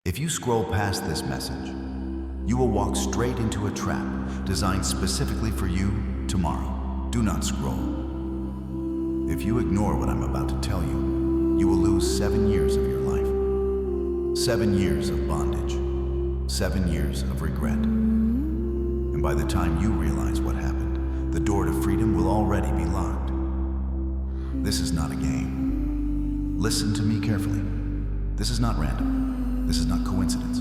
If you scroll past this message, you will walk straight into a trap designed specifically for you tomorrow. Do not scroll. If you ignore what I'm about to tell you, you will lose 7 years of your life. 7 years of bondage. 7 years of regret. And by the time you realize what happened, the door to freedom will already be locked. This is not a game. Listen to me carefully. This is not random. This is not coincidence.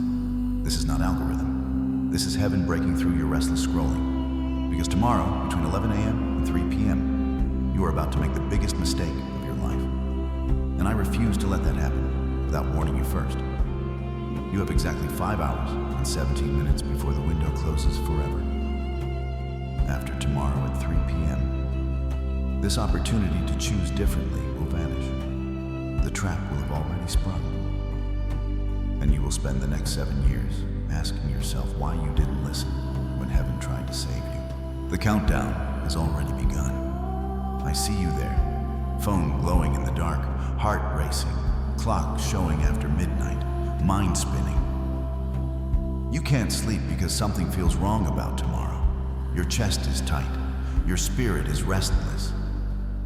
This is not algorithm. This is heaven breaking through your restless scrolling. Because tomorrow, between 11 a.m. and 3 p.m., you are about to make the biggest mistake of your life. And I refuse to let that happen without warning you first. You have exactly 5 hours and 17 minutes before the window closes forever. After tomorrow at 3 p.m., this opportunity to choose differently will vanish. The trap will have already sprung. And you will spend the next 7 years asking yourself why you didn't listen when heaven tried to save you. The countdown has already begun. I see you there, phone glowing in the dark, heart racing, clock showing after midnight, mind spinning. You can't sleep because something feels wrong about tomorrow. Your chest is tight, your spirit is restless.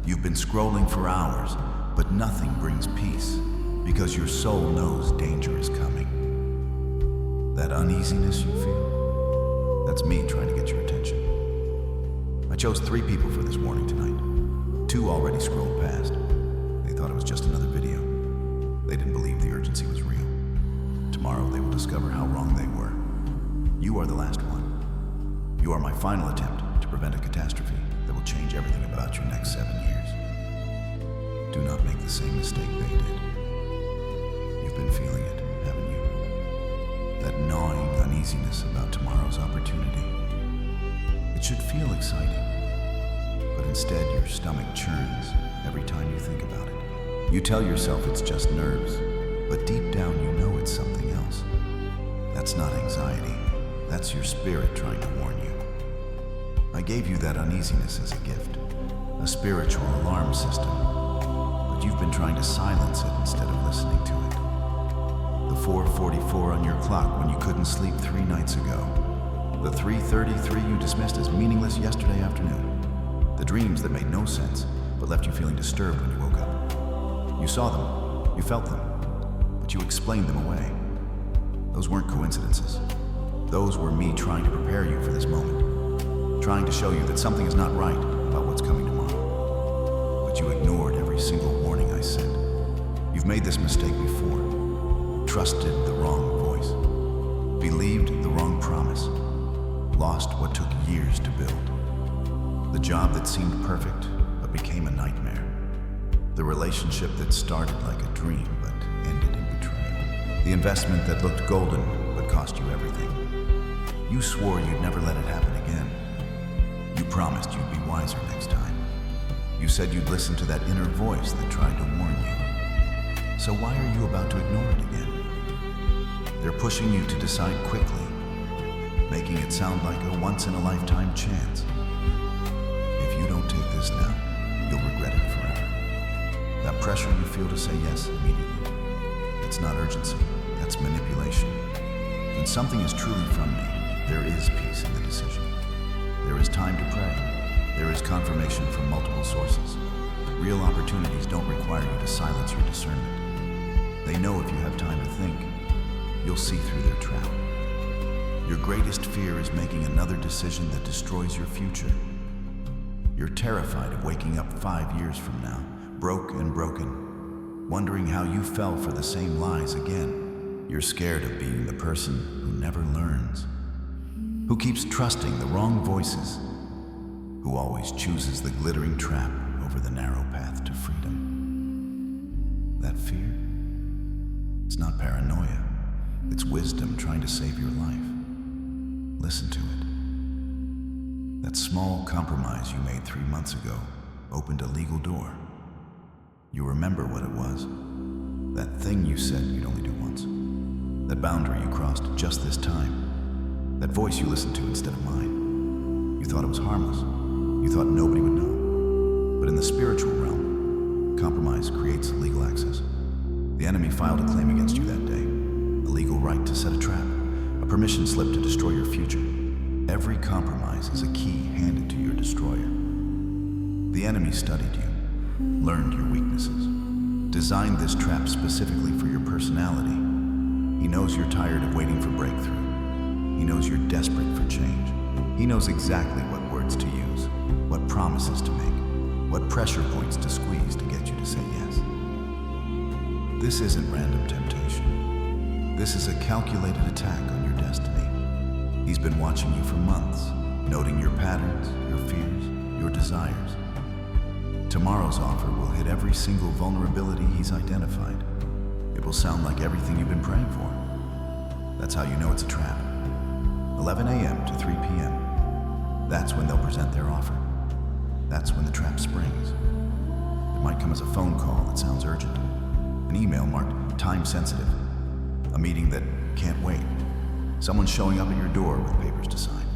You've been scrolling for hours, but nothing brings peace. Because your soul knows danger is coming. That uneasiness you feel, that's me trying to get your attention. I chose 3 people for this warning tonight. 2 already scrolled past. They thought it was just another video. They didn't believe the urgency was real. Tomorrow they will discover how wrong they were. You are the last one. You are my final attempt to prevent a catastrophe that will change everything about your next 7 years. Do not make the same mistake they did. You've been feeling it, haven't you? That gnawing uneasiness about tomorrow's opportunity. It should feel exciting, but instead your stomach churns every time you think about it. You tell yourself it's just nerves, but deep down you know it's something else. That's not anxiety, that's your spirit trying to warn you. I gave you that uneasiness as a gift, a spiritual alarm system, but you've been trying to silence it instead of listening to it. The 4:44 on your clock when you couldn't sleep 3 nights ago. The 3:33 you dismissed as meaningless yesterday afternoon. The dreams that made no sense, but left you feeling disturbed when you woke up. You saw them, you felt them, but you explained them away. Those weren't coincidences. Those were me trying to prepare you for this moment. Trying to show you that something is not right about what's coming tomorrow. But you ignored every single warning I sent. You've made this mistake before. Trusted the wrong voice, believed the wrong promise, lost what took years to build. The job that seemed perfect but became a nightmare. The relationship that started like a dream but ended in betrayal. The investment that looked golden but cost you everything. You swore you'd never let it happen again. You promised you'd be wiser next time. You said you'd listen to that inner voice that tried to warn you. So why are you about to ignore it again? They're pushing you to decide quickly, making it sound like a once-in-a-lifetime chance. If you don't take this now, you'll regret it forever. That pressure you feel to say yes immediately, it's not urgency, that's manipulation. When something is truly from me, there is peace in the decision. There is time to pray. There is confirmation from multiple sources. Real opportunities don't require you to silence your discernment. They know if you have time to think, you'll see through their trap. Your greatest fear is making another decision that destroys your future. You're terrified of waking up 5 years from now, broke and broken, wondering how you fell for the same lies again. You're scared of being the person who never learns, who keeps trusting the wrong voices, who always chooses the glittering trap over the narrow path to freedom. That fear? It's not paranoia. It's wisdom trying to save your life. Listen to it. That small compromise you made 3 months ago opened a legal door. You remember what it was. That thing you said you'd only do once. That boundary you crossed just this time. That voice you listened to instead of mine. You thought it was harmless. You thought nobody would know. But in the spiritual realm, compromise creates legal access. The enemy filed a claim against you that day. a legal right to set a trap, a permission slip to destroy your future. Every compromise is a key handed to your destroyer. The enemy studied you, learned your weaknesses, designed this trap specifically for your personality. He knows you're tired of waiting for breakthrough. He knows you're desperate for change. He knows exactly what words to use, what promises to make, what pressure points to squeeze to get you to say yes. This isn't random temptation. This is a calculated attack on your destiny. He's been watching you for months, noting your patterns, your fears, your desires. Tomorrow's offer will hit every single vulnerability he's identified. It will sound like everything you've been praying for. That's how you know it's a trap. 11 a.m. to 3 p.m. That's when they'll present their offer. That's when the trap springs. It might come as a phone call that sounds urgent, an email marked time-sensitive, a meeting that can't wait, someone showing up at your door with papers to sign.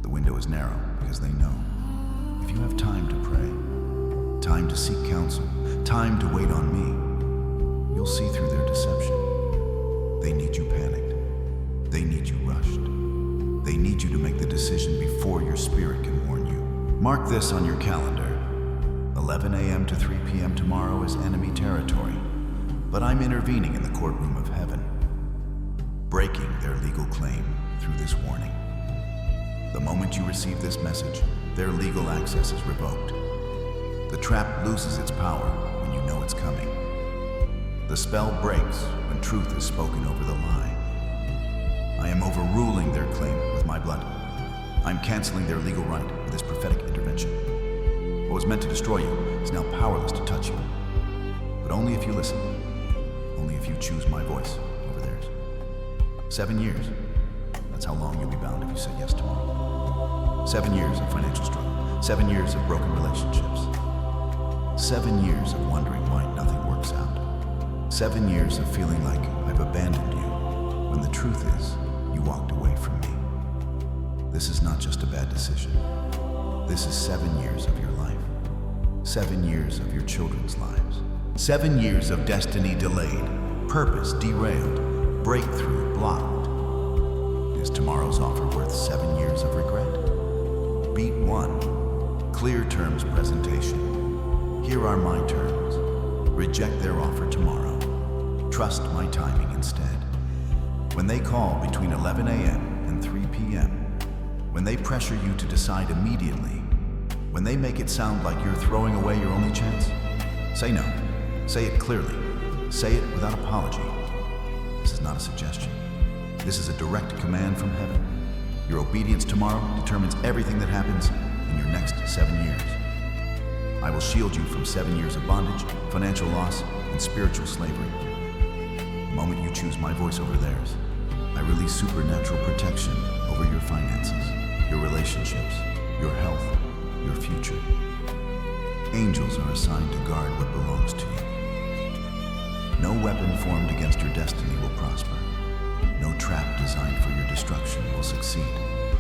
The window is narrow because they know if you have time to pray, time to seek counsel, time to wait on me, you'll see through their deception. They need you panicked. They need you rushed. They need you to make the decision before your spirit can warn you. Mark this on your calendar. 11 a.m. to 3 p.m. tomorrow is enemy territory, but I'm intervening in the courtroom of heaven, breaking their legal claim through this warning. The moment you receive this message, their legal access is revoked. The trap loses its power when you know it's coming. The spell breaks when truth is spoken over the lie. I am overruling their claim with my blood. I'm canceling their legal right with this prophetic intervention. What was meant to destroy you is now powerless to touch you. But only if you listen. Only if you choose my voice over theirs. 7 years. That's how long you'll be bound if you say yes tomorrow. 7 years of financial struggle. 7 years of broken relationships. 7 years of wondering why nothing works out. 7 years of feeling like I've abandoned you, when the truth is, you walked away from me. This is not just a bad decision. This is 7 years of your life. 7 years of your children's lives. 7 years of destiny delayed, purpose derailed, breakthrough blocked. Is tomorrow's offer worth 7 years of regret? Beat 1. Clear terms presentation. Here are my terms. Reject their offer tomorrow. Trust my timing instead. When they call between 11 a.m. and 3 p.m., when they pressure you to decide immediately, when they make it sound like you're throwing away your only chance, say no. Say it clearly. Say it without apology. This is not a suggestion. This is a direct command from heaven. Your obedience tomorrow determines everything that happens in your next 7 years. I will shield you from 7 years of bondage, financial loss, and spiritual slavery. The moment you choose my voice over theirs, I release supernatural protection over your finances, your relationships, your health, your future. Angels are assigned to guard what belongs to you. No weapon formed against your destiny will prosper. No trap designed for your destruction will succeed.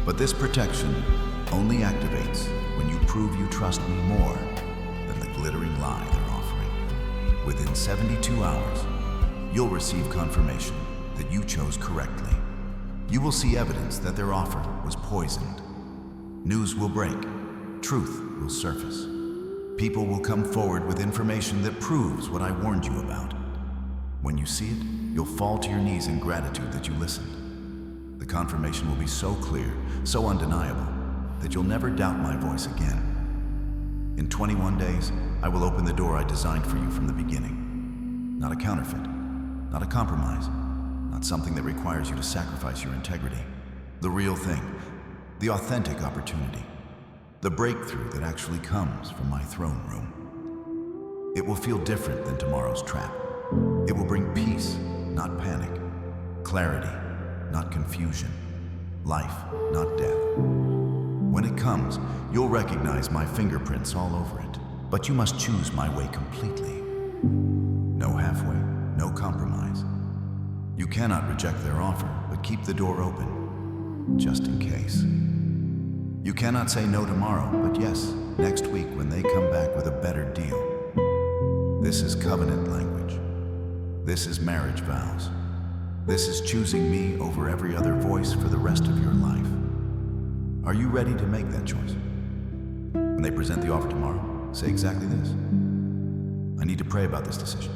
But this protection only activates when you prove you trust me more than the glittering lie they're offering. Within 72 hours, you'll receive confirmation that you chose correctly. You will see evidence that their offer was poisoned. News will break. Truth will surface. People will come forward with information that proves what I warned you about. When you see it, you'll fall to your knees in gratitude that you listened. The confirmation will be so clear, so undeniable, that you'll never doubt my voice again. In 21 days, I will open the door I designed for you from the beginning. Not a counterfeit, not a compromise, not something that requires you to sacrifice your integrity. The real thing, the authentic opportunity, the breakthrough that actually comes from my throne room. It will feel different than tomorrow's trap. It will bring peace, not panic, clarity, not confusion, life, not death. When it comes, you'll recognize my fingerprints all over it, but you must choose my way completely. No halfway, no compromise. You cannot reject their offer, but keep the door open, just in case. You cannot say no tomorrow, but yes, next week when they come back with a better deal. This is covenant language. This is marriage vows. This is choosing me over every other voice for the rest of your life. Are you ready to make that choice? When they present the offer tomorrow, say exactly this. I need to pray about this decision.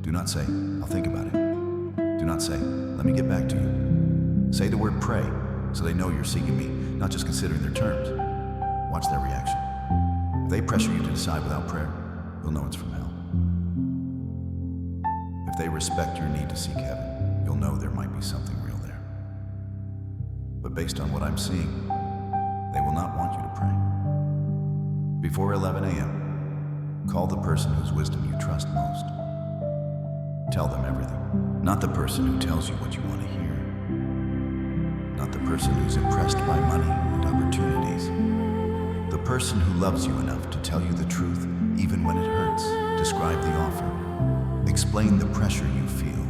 Do not say, I'll think about it. Do not say, let me get back to you. Say the word pray so they know you're seeking me, not just considering their terms. Watch their reaction. If they pressure you to decide without prayer, you'll know it's from hell. If they respect your need to seek heaven, you'll know there might be something real there. But based on what I'm seeing, they will not want you to pray. Before 11 a.m., call the person whose wisdom you trust most. Tell them everything. Not the person who tells you what you want to hear. Not the person who's impressed by money and opportunities. The person who loves you enough to tell you the truth even when it hurts. Describe the offer. Explain the pressure you feel.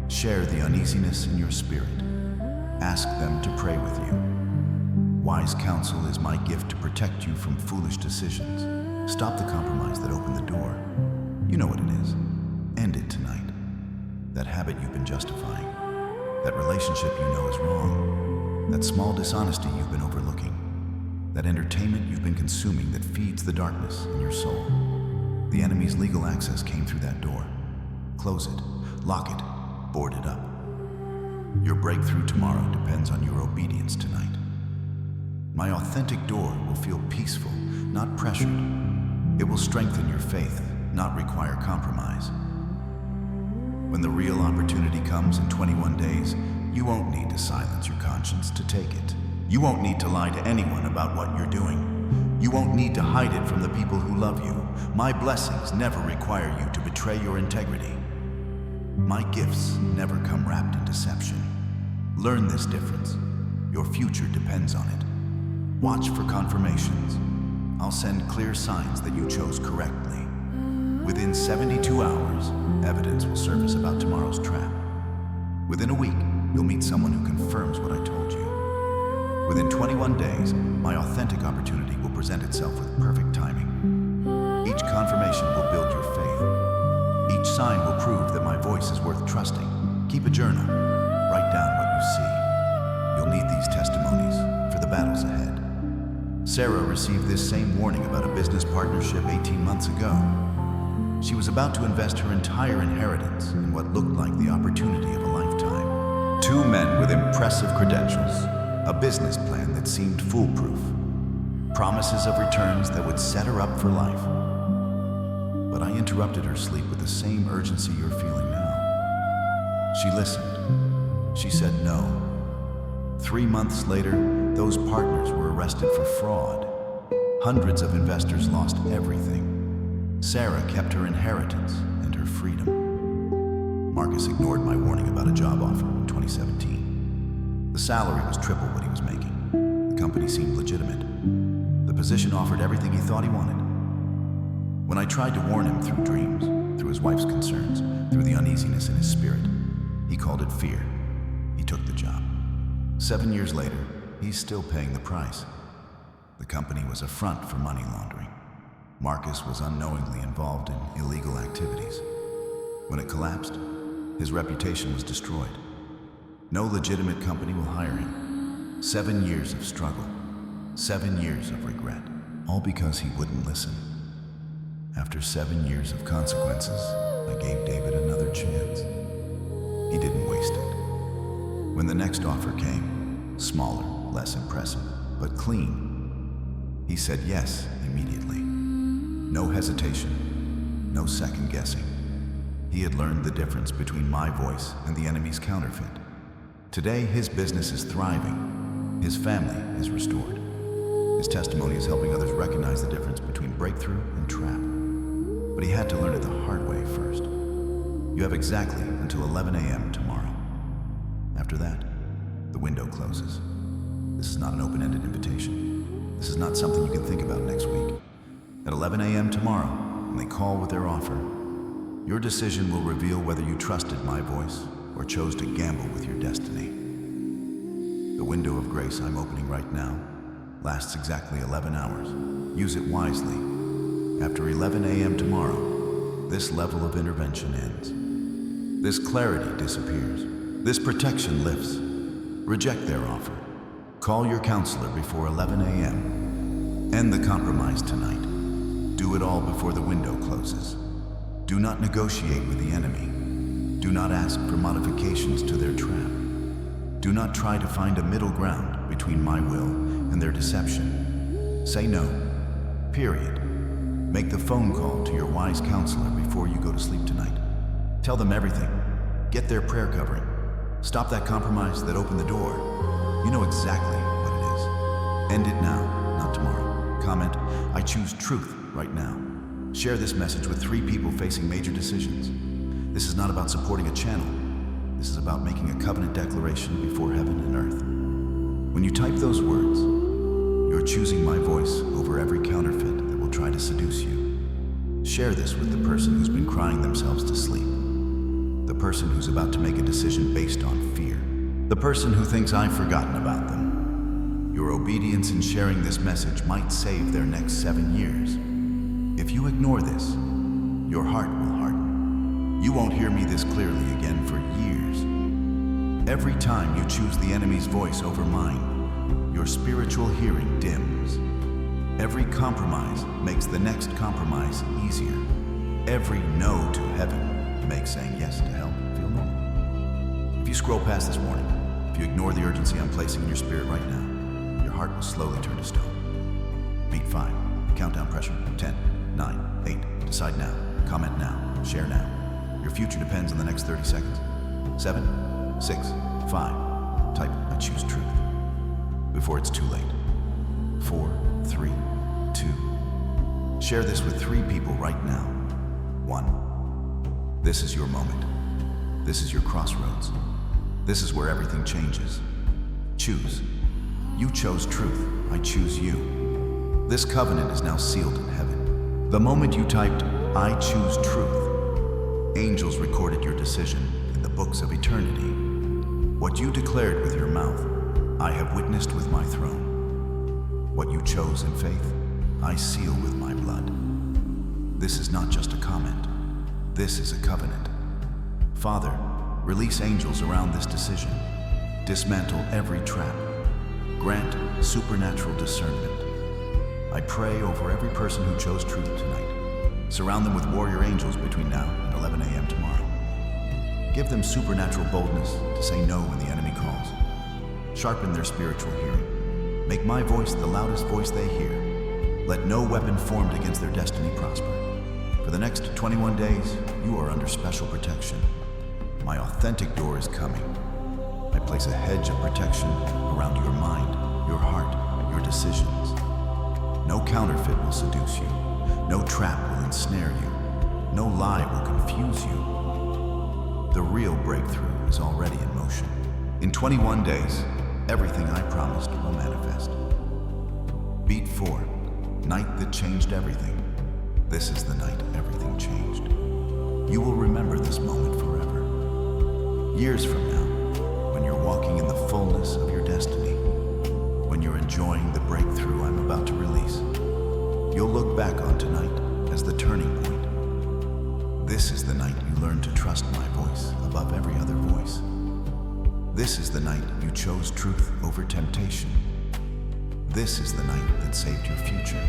Share the uneasiness in your spirit. Ask them to pray with you. Wise counsel is my gift to protect you from foolish decisions. Stop the compromise that opened the door. You know what it is. End it tonight. That habit you've been justifying. That relationship you know is wrong. That small dishonesty you've been overlooking. That entertainment you've been consuming that feeds the darkness in your soul. The enemy's legal access came through that door. Close it, lock it, board it up. Your breakthrough tomorrow depends on your obedience tonight. My authentic door will feel peaceful, not pressured. It will strengthen your faith, not require compromise. When the real opportunity comes in 21 days, you won't need to silence your conscience to take it. You won't need to lie to anyone about what you're doing. You won't need to hide it from the people who love you. My blessings never require you to betray your integrity. My gifts never come wrapped in deception. Learn this difference. Your future depends on it. Watch for confirmations. I'll send clear signs that you chose correctly. Within 72 hours, evidence will surface about tomorrow's trap. Within a week, you'll meet someone who confirms what I told you. Within 21 days, my authentic opportunity will present itself with perfect timing. Each confirmation will build your faith. Each sign will prove that my voice is worth trusting. Keep a journal. Write down what you see. You'll need these testimonies for the battles ahead. Sarah received this same warning about a business partnership 18 months ago. She was about to invest her entire inheritance in what looked like the opportunity of a lifetime. Two men with impressive credentials, a business plan that seemed foolproof, promises of returns that would set her up for life. But I interrupted her sleep with the same urgency you're feeling now. She listened. She said no. 3 months later, those partners were arrested for fraud. Hundreds of investors lost everything. Sarah kept her inheritance and her freedom. Marcus ignored my warning about a job offer in 2017. The salary was triple what he was making. The company seemed legitimate. The position offered everything he thought he wanted. When I tried to warn him through dreams, through his wife's concerns, through the uneasiness in his spirit, he called it fear. He took the job. 7 years later, he's still paying the price. The company was a front for money laundering. Marcus was unknowingly involved in illegal activities. When it collapsed, his reputation was destroyed. No legitimate company will hire him. 7 years of struggle, 7 years of regret, all because he wouldn't listen. After 7 years of consequences, I gave David another chance. He didn't waste it. When the next offer came, smaller, less impressive, but clean, he said yes immediately. No hesitation, no second guessing. He had learned the difference between my voice and the enemy's counterfeit. Today, his business is thriving. His family is restored. His testimony is helping others recognize the difference between breakthrough and trap. But he had to learn it the hard way first. You have exactly until 11 a.m. tomorrow. After that, the window closes. This is not an open-ended invitation. This is not something you can think about next week. At 11 a.m. tomorrow, when they call with their offer, your decision will reveal whether you trusted my voice or chose to gamble with your destiny. The window of grace I'm opening right now lasts exactly 11 hours. Use it wisely. After 11 a.m. tomorrow, this level of intervention ends. This clarity disappears. This protection lifts. Reject their offer. Call your counselor before 11 a.m. End the compromise tonight. Do it all before the window closes. Do not negotiate with the enemy. Do not ask for modifications to their trap. Do not try to find a middle ground between my will and their deception. Say no, period. Make the phone call to your wise counselor before you go to sleep tonight. Tell them everything. Get their prayer covering. Stop that compromise that opened the door. You know exactly what it is. End it now, not tomorrow. Comment, I choose truth right now. Share this message with 3 people facing major decisions. This is not about supporting a channel. This is about making a covenant declaration before heaven and earth. When you type those words, you're choosing my voice over every counterfeit that will try to seduce you. Share this with the person who's been crying themselves to sleep. The person who's about to make a decision based on fear. The person who thinks I've forgotten about them. Your obedience in sharing this message might save their next 7 years. If you ignore this, your heart will harden. You won't hear me this clearly again for years. Every time you choose the enemy's voice over mine, your spiritual hearing dims. Every compromise makes the next compromise easier. Every no to heaven makes saying yes to hell feel normal. If you scroll past this warning, if you ignore the urgency I'm placing in your spirit right now, your heart will slowly turn to stone. Beat 5. Countdown pressure. 10, 9, 8. Decide now. Comment now. Share now. Your future depends on the next 30 seconds. 7, 6, 5. Type, I choose truth. Before it's too late. 4, 3, 2. Share this with 3 people right now. 1. This is your moment. This is your crossroads. This is where everything changes. Choose. You chose truth. I choose you. This covenant is now sealed in heaven. The moment you typed, I choose truth, angels recorded your decision in the books of eternity. What you declared with your mouth, I have witnessed with my throne. What you chose in faith, I seal with my blood. This is not just a comment. This is a covenant. Father, release angels around this decision. Dismantle every trap. Grant supernatural discernment. I pray over every person who chose truth tonight. Surround them with warrior angels between now and 11 a.m. tomorrow. Give them supernatural boldness to say no when the enemy calls. Sharpen their spiritual hearing. Make my voice the loudest voice they hear. Let no weapon formed against their destiny prosper. For the next 21 days, you are under special protection. My authentic door is coming. I place a hedge of protection around your mind, your heart, your decisions. No counterfeit will seduce you. No trap will ensnare you. No lie will confuse you. The real breakthrough is already in motion. In 21 days, everything I promised will manifest. Beat 4, night that changed everything. This is the night everything changed. You will remember this moment forever. Years from now, when you're walking in the fullness of your destiny, when you're enjoying the breakthrough I'm about to release, you'll look back on tonight as the turning point. This is the night you learn to trust my voice above every other voice. This is the night you chose truth over temptation. This is the night that saved your future.